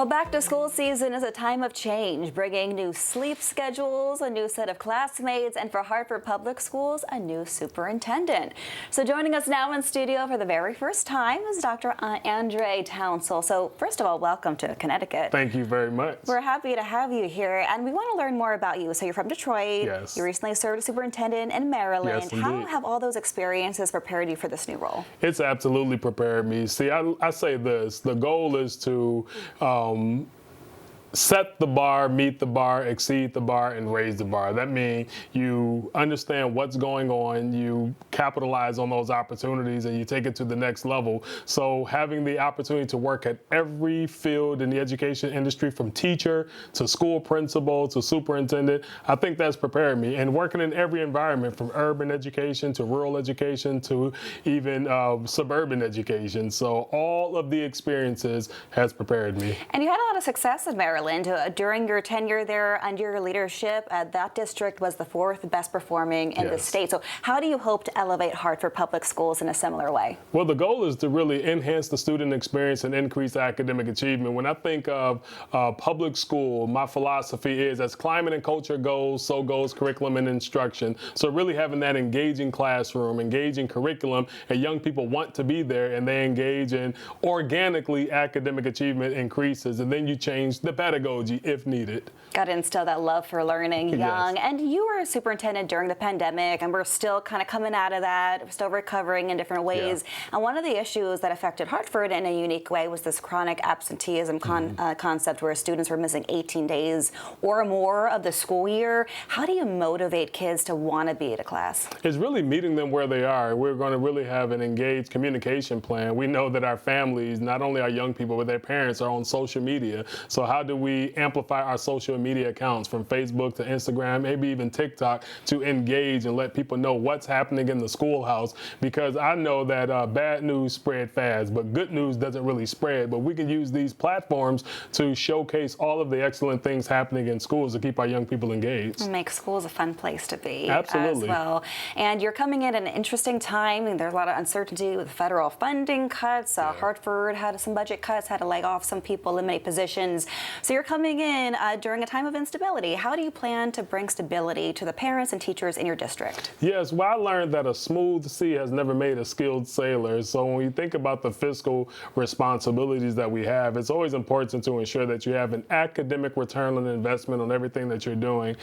Well, back to school season is a time of change, bringing new sleep schedules, a new set of classmates, and for Hartford Public Schools, a new superintendent. So joining us now in studio for the very first time is Dr. Andraé Townsel. So first of all, welcome to Connecticut. Thank you very much. We're happy to have you here, and we want to learn more about you. So you're from Detroit. Yes. You recently served as superintendent in Maryland. Yes, How have all those experiences prepared you for this new role? It's absolutely prepared me. See, I say this, the goal is to set the bar, meet the bar, exceed the bar, and raise the bar. That means you understand what's going on, you capitalize on those opportunities, and you take it to the next level. So having the opportunity to work at every field in the education industry, from teacher to school principal to superintendent, I think that's prepared me. And working in every environment, from urban education to rural education to even suburban education. So all of the experiences has prepared me. And you had a lot of success in Maryland. During your tenure there, under your leadership, that district was the fourth best performing in the state. So how do you hope to elevate Hartford Public Schools in a similar way? Well, the goal is to really enhance the student experience and increase academic achievement. When I think of public school, my philosophy is, as climate and culture goes, so goes curriculum and instruction. So really having that engaging classroom, engaging curriculum, and young people want to be there, and they engage, and organically academic achievement increases. And then you change the pedagogy if needed. Got to instill that love for learning young. Yes. And you were a superintendent during the pandemic, and we're still kind of coming out of that. We're still recovering in different ways. Yeah. And one of the issues that affected Hartford in a unique way was this chronic absenteeism concept, where students were missing 18 days or more of the school year. How do you motivate kids to want to be at a class? It's really meeting them where they are. We're going to really have an engaged communication plan. We know that our families, not only our young people, but their parents, are on social media. So how do we amplify our social media accounts, from Facebook to Instagram, maybe even TikTok, to engage and let people know what's happening in the schoolhouse? Because I know that bad news spread fast, but good news doesn't really spread. But we can use these platforms to showcase all of the excellent things happening in schools to keep our young people engaged. Make schools a fun place to be. Absolutely. As well. And you're coming in at an interesting time, and there's a lot of uncertainty with federal funding cuts. Hartford had some budget cuts, had to lay off some people, eliminate positions. So you're coming in during a time of instability. How do you plan to bring stability to the parents and teachers in your district? Yes, well, I learned that a smooth sea has never made a skilled sailor. So when you think about the fiscal responsibilities that we have, it's always important to ensure that you have an academic return on investment on everything that you're doing.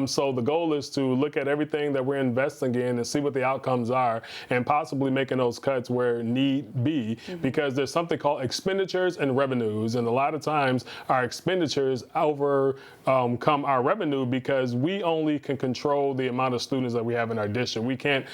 So the goal is to look at everything that we're investing in and see what the outcomes are, and possibly making those cuts where need be, because there's something called expenditures and revenues. And a lot of times our expenditures overcome our revenue, because we only can control the amount of students that we have in our district. We can't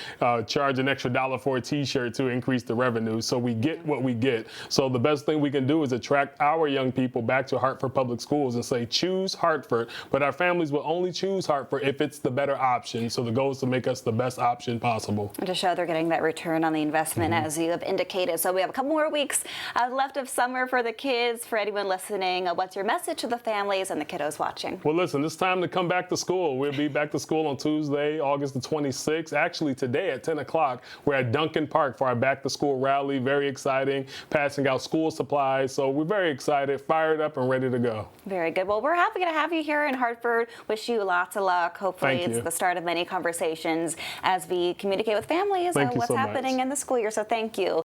charge an extra $1 for a t-shirt to increase the revenue. So we get what we get. So the best thing we can do is attract our young people back to Hartford Public Schools and say, choose Hartford. But our families will only choose Hartford if it's the better option. So the goal is to make us the best option possible. And to show they're getting that return on the investment, as you have indicated. So we have a couple more weeks left of summer for the kids. For anyone listening, what's your message to the families and the kiddos watching? Well, listen, it's time to come back to school. We'll be back to school on Tuesday, August the 26th. Actually, today at 10 o'clock, we're at Duncan Park for our back to school rally. Very exciting, passing out school supplies. So we're very excited, fired up, and ready to go. Very good. Well, we're happy to have you here in Hartford. Wish you lots of luck. Hopefully it's the start of many conversations as we communicate with families on what's happening in the school year. So thank you.